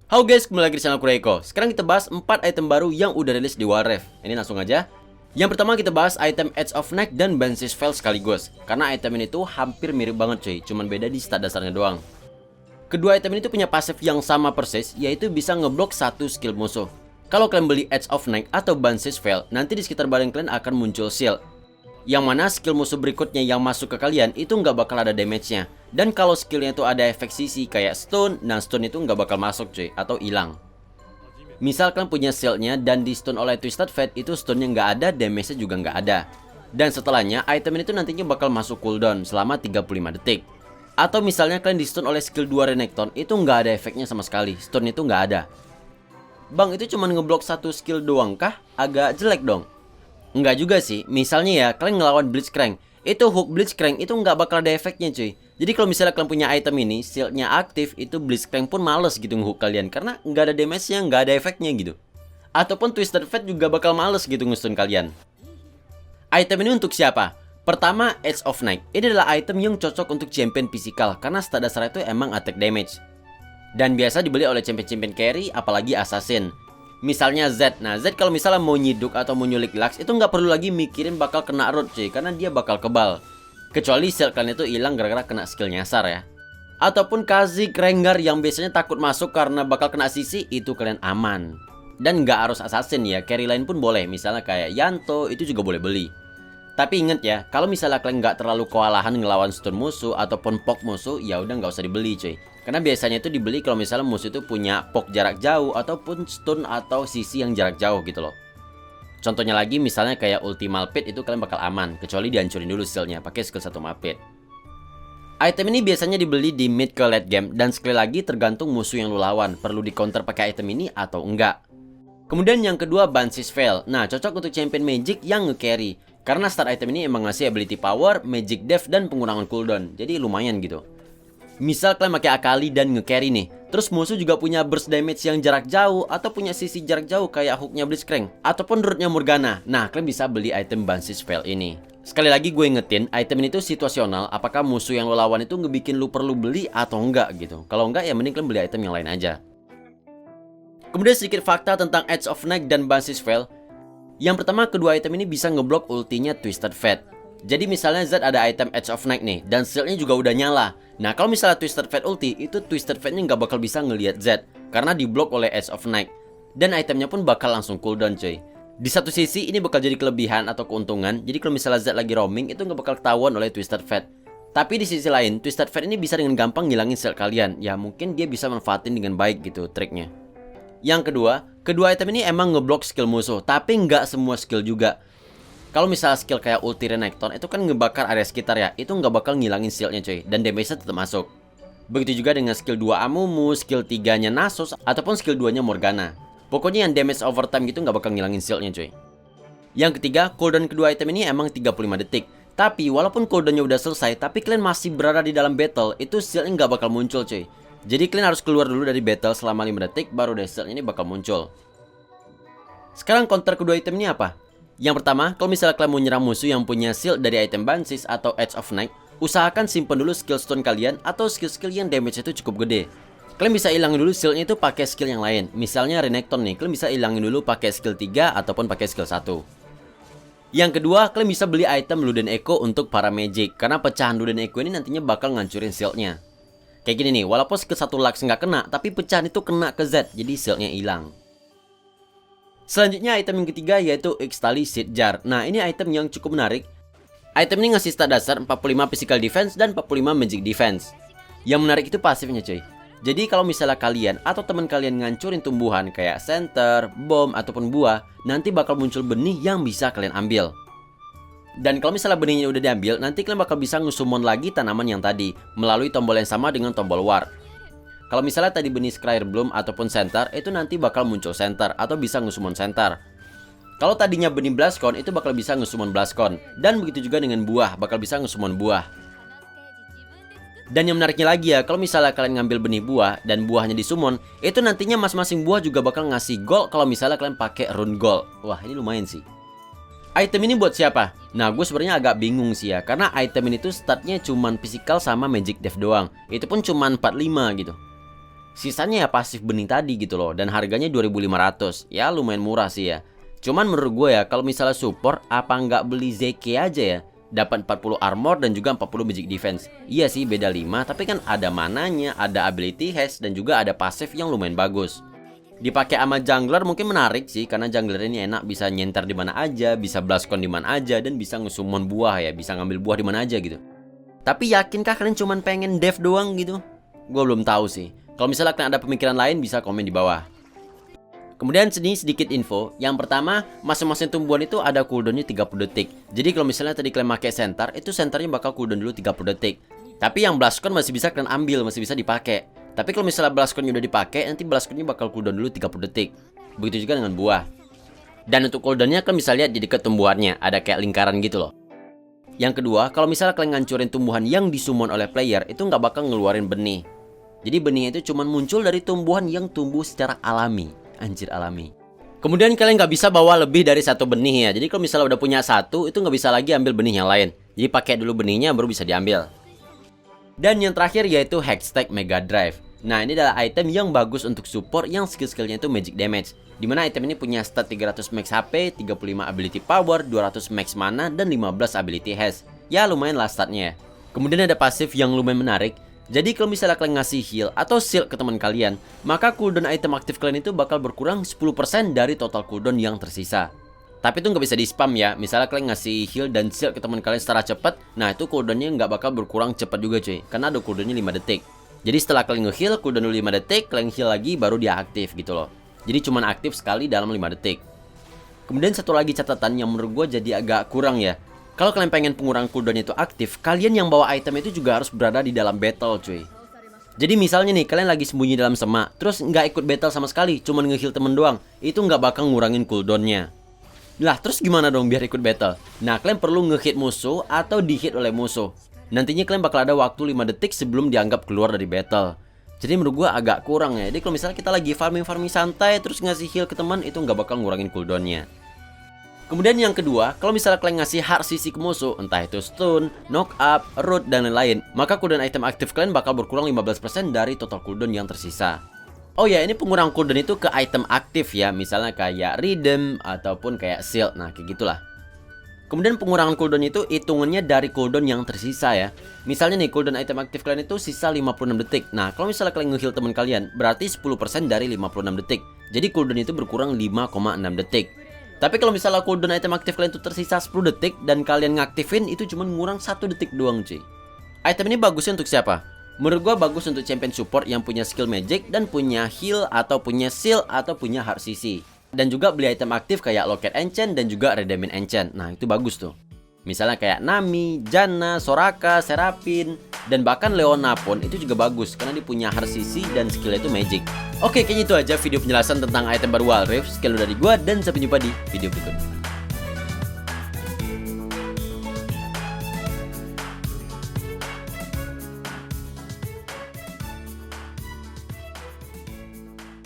Halo guys, kembali lagi di channel Kureiko. Sekarang kita bahas 4 item baru yang udah rilis di Wild Rift. Ini langsung aja. Yang pertama kita bahas item Edge of Night dan Banshee's Veil sekaligus. Karena item ini tuh hampir mirip banget cuy, cuman beda di stat dasarnya doang. Kedua item ini tuh punya pasif yang sama persis, yaitu bisa ngeblok satu skill musuh. Kalau kalian beli Edge of Night atau Banshee's Veil, nanti di sekitar badan kalian akan muncul shield. Yang mana skill musuh berikutnya yang masuk ke kalian itu nggak bakal ada damage-nya. Dan kalau skillnya itu ada efek sisi kayak stun, nah stun itu nggak bakal masuk cuy, atau hilang. Misal kalian punya shieldnya dan di stun oleh Twisted Fate, itu stunnya nggak ada, damage-nya juga nggak ada. Dan setelahnya, item ini tuh nantinya bakal masuk cooldown selama 35 detik. Atau misalnya kalian di stun oleh skill 2 Renekton, itu nggak ada efeknya sama sekali, stun itu nggak ada. Bang, itu cuma ngeblok satu skill doang kah? Agak jelek dong. Enggak juga sih, misalnya ya kalian ngelawan Blitzcrank, itu hook Blitzcrank itu nggak bakal ada efeknya cuy. Jadi kalau misalnya kalian punya item ini, shieldnya aktif, itu Blitzcrank pun males gitu ngehook kalian, karena nggak ada damage-nya, nggak ada efeknya gitu. Ataupun Twisted Fate juga bakal males gitu ngestun kalian. Item ini untuk siapa? Pertama, Edge of Night. Ini adalah item yang cocok untuk champion physical, karena stat dasarnya itu emang attack damage. Dan biasa dibeli oleh champion-champion carry, apalagi assassin. Misalnya Z, nah Z kalau misalnya mau nyiduk atau mau nyulik Lux, itu nggak perlu lagi mikirin bakal kena root cuy, karena dia bakal kebal. Kecuali shield kalian itu hilang gara-gara kena skill nyasar ya. Ataupun Kha'Zix, Rengar yang biasanya takut masuk karena bakal kena sisi, itu kalian aman. Dan nggak harus assassin ya, carry lain pun boleh, misalnya kayak Yanto, itu juga boleh beli. Tapi inget ya, kalau misalnya kalian nggak terlalu kewalahan ngelawan stun musuh ataupun poke musuh, ya udah nggak usah dibeli cuy. Karena biasanya itu dibeli kalau misalnya musuh itu punya poke jarak jauh ataupun stun atau sisi yang jarak jauh gitu loh. Contohnya lagi misalnya kayak ulti Malphite, itu kalian bakal aman, kecuali dihancurin dulu skillnya pakai skill 1 Malphite. Item ini biasanya dibeli di mid ke late game, dan sekali lagi tergantung musuh yang lu lawan, perlu di counter pakai item ini atau enggak. Kemudian yang kedua, Banshee's Veil. Nah, cocok untuk champion magic yang nge-carry. Karena start item ini emang ngasih ability power, magic def, dan pengurangan cooldown. Jadi lumayan gitu. Misal kalian pakai Akali dan nge-carry nih, terus musuh juga punya burst damage yang jarak jauh, atau punya sisi jarak jauh kayak hooknya Blitzcrank, ataupun rootnya Morgana. Nah, kalian bisa beli item Banshee's Veil ini. Sekali lagi gue ingetin, item ini tuh situasional, apakah musuh yang lo lawan itu ngebikin lu perlu beli atau enggak gitu. Kalau enggak ya mending kalian beli item yang lain aja. Kemudian sedikit fakta tentang Edge of Night dan Banshee's Veil. Yang pertama, kedua item ini bisa ngeblok ultinya Twisted Fate. Jadi misalnya Z ada item Edge of Night nih, dan shieldnya juga udah nyala. Nah kalau misalnya Twisted Fate ulti, itu Twisted Fate-nya nggak bakal bisa ngelihat Z, karena diblok oleh Edge of Night. Dan itemnya pun bakal langsung cooldown cuy. Di satu sisi ini bakal jadi kelebihan atau keuntungan, jadi kalau misalnya Z lagi roaming, itu nggak bakal ketahuan oleh Twisted Fate. Tapi di sisi lain, Twisted Fate ini bisa dengan gampang ngilangin shield kalian. Ya mungkin dia bisa manfaatin dengan baik gitu triknya. Yang kedua item ini emang ngeblok skill musuh, tapi nggak semua skill juga. Kalau misalnya skill kayak ulti Renekton, itu kan ngebakar area sekitar ya, itu nggak bakal ngilangin shieldnya cuy, dan damage-nya tetap masuk. Begitu juga dengan skill 2 Amumu, skill 3-nya Nasus, ataupun skill 2-nya Morgana. Pokoknya yang damage overtime gitu nggak bakal ngilangin shieldnya cuy. Yang ketiga, cooldown kedua item ini emang 35 detik. Tapi walaupun cooldownnya udah selesai, tapi kalian masih berada di dalam battle, itu shieldnya nggak bakal muncul cuy. Jadi kalian harus keluar dulu dari battle selama 5 detik, baru shield ini bakal muncul. Sekarang counter kedua item ini apa? Yang pertama, kalau misalnya kalian mau nyerang musuh yang punya shield dari item Banshee's atau Edge of Night, usahakan simpan dulu skill stun kalian atau skill-skill yang damage itu cukup gede. Kalian bisa hilangin dulu shieldnya itu pakai skill yang lain. Misalnya Renekton nih, kalian bisa hilangin dulu pakai skill 3 ataupun pakai skill 1. Yang kedua, kalian bisa beli item Luden Echo untuk para magic, karena pecahan Luden Echo ini nantinya bakal ngancurin shieldnya. Kayak gini nih, walaupun skill 1 Lux nggak kena, tapi pecahan itu kena ke Z, jadi shieldnya hilang. Selanjutnya item yang ketiga yaitu Ixtali Seed Jar. Nah ini item yang cukup menarik. Item ini ngasih stat dasar 45 physical defense dan 45 magic defense. Yang menarik itu pasifnya cuy. Jadi kalau misalnya kalian atau teman kalian ngancurin tumbuhan kayak center, bom, ataupun buah, nanti bakal muncul benih yang bisa kalian ambil. Dan kalau misalnya benihnya udah diambil, nanti kalian bakal bisa nge-summon lagi tanaman yang tadi melalui tombol yang sama dengan tombol war. Kalau misalnya tadi benih Scryer Bloom ataupun Center, itu nanti bakal muncul Center atau bisa nge-summon Center. Kalau tadinya benih Blastcon, itu bakal bisa nge-summon Blastcon. Dan begitu juga dengan buah, bakal bisa nge-summon buah. Dan yang menariknya lagi ya, kalau misalnya kalian ngambil benih buah dan buahnya disummon, itu nantinya masing-masing buah juga bakal ngasih gold kalau misalnya kalian pakai rune gold. Wah, ini lumayan sih. Item ini buat siapa? Nah, gue sebenarnya agak bingung sih ya, karena item ini tuh statnya cuman physical sama magic def doang. Itu pun cuman 45 gitu. Sisanya ya pasif bening tadi gitu loh. Dan harganya 2.500. Ya lumayan murah sih ya. Cuman menurut gue ya, kalau misalnya support, apa nggak beli Zeki aja ya? Dapat 40 armor dan juga 40 magic defense. Iya sih beda 5, tapi kan ada mananya, ada ability haste, dan juga ada pasif yang lumayan bagus. Dipakai sama jungler mungkin menarik sih, karena jungler ini enak, bisa nyenter di mana aja, bisa blastcon di mana aja, dan bisa ngesummon buah ya, bisa ngambil buah di mana aja gitu. Tapi yakinkah kalian cuman pengen dev doang gitu? Gue belum tahu sih. Kalau misalnya kalian ada pemikiran lain, bisa komen di bawah. Kemudian sini sedikit info. Yang pertama, masing-masing tumbuhan itu ada cooldownnya 30 detik. Jadi kalau misalnya tadi kalian pakai center, itu centernya bakal cooldown dulu 30 detik. Tapi yang blastcon masih bisa kalian ambil, masih bisa dipakai. Tapi kalau misalnya blastconnya udah dipakai, nanti blastconnya bakal cooldown dulu 30 detik. Begitu juga dengan buah. Dan untuk cooldownnya kalian bisa lihat di dekat tumbuhannya, ada kayak lingkaran gitu loh. Yang kedua, kalau misalnya kalian ngancurin tumbuhan yang disummon oleh player, itu nggak bakal ngeluarin benih. Jadi benihnya itu cuma muncul dari tumbuhan yang tumbuh secara alami. Anjir, alami. Kemudian kalian nggak bisa bawa lebih dari satu benih ya. Jadi kalau misalnya udah punya satu, itu nggak bisa lagi ambil benih yang lain. Jadi pakai dulu benihnya baru bisa diambil. Dan yang terakhir yaitu Hextech Mega Drive. Nah, ini adalah item yang bagus untuk support yang skill-skillnya itu magic damage. Dimana item ini punya stat 300 max HP, 35 ability power, 200 max mana, dan 15 ability haste. Ya lumayan lah statnya. Kemudian ada pasif yang lumayan menarik. Jadi kalau misalnya kalian ngasih heal atau shield ke teman kalian, maka cooldown item aktif kalian itu bakal berkurang 10% dari total cooldown yang tersisa. Tapi itu nggak bisa di spam ya. Misalnya kalian ngasih heal dan shield ke teman kalian secara cepat, nah itu cooldownnya nggak bakal berkurang cepat juga cuy, karena ada cooldownnya 5 detik. Jadi setelah kalian nge-heal, cooldown dulu 5 detik, kalian heal lagi baru dia aktif gitu loh. Jadi cuman aktif sekali dalam 5 detik. Kemudian satu lagi catatan yang menurut gue jadi agak kurang ya. Kalau kalian pengen pengurangan cooldown itu aktif, kalian yang bawa item itu juga harus berada di dalam battle cuy. Jadi misalnya nih, kalian lagi sembunyi dalam semak, terus nggak ikut battle sama sekali, cuman nge-heal temen doang, itu nggak bakal ngurangin cooldownnya. Lah terus gimana dong biar ikut battle? Nah kalian perlu nge-hit musuh atau di-hit oleh musuh. Nantinya kalian bakal ada waktu 5 detik sebelum dianggap keluar dari battle. Jadi menurut gua agak kurang ya. Jadi kalau misalnya kita lagi farming santai terus ngasih heal ke teman, itu nggak bakal ngurangin cooldownnya. Kemudian yang kedua, kalau misalnya kalian ngasih hard CC ke musuh, entah itu stun, knock up, root, dan lain-lain, maka cooldown item aktif kalian bakal berkurang 15% dari total cooldown yang tersisa. Oh ya, ini pengurang cooldown itu ke item aktif ya, misalnya kayak redeem ataupun kayak shield, nah kayak gitulah. Kemudian pengurangan cooldown itu hitungannya dari cooldown yang tersisa ya. Misalnya nih cooldown item aktif kalian itu sisa 56 detik. Nah kalau misalnya kalian nge-heal teman kalian, berarti 10% dari 56 detik. Jadi cooldown itu berkurang 5,6 detik. Tapi kalau misalnya cooldown item aktif kalian itu tersisa 10 detik dan kalian ngaktifin, itu cuma ngurang 1 detik doang cuy. Item ini bagusnya untuk siapa? Menurut gua bagus untuk champion support yang punya skill magic dan punya heal atau punya shield atau punya hard CC. Dan juga beli item aktif kayak Locket Enchant dan juga Redeeming Enchant. Nah itu bagus tuh. Misalnya kayak Nami, Janna, Soraka, Serapin, dan bahkan Leona pun itu juga bagus karena dia punya hard CC dan skillnya itu magic. Oke, kayaknya itu aja video penjelasan tentang item baru Wild Rift. Sekian dari gua dan sampai jumpa di video berikutnya.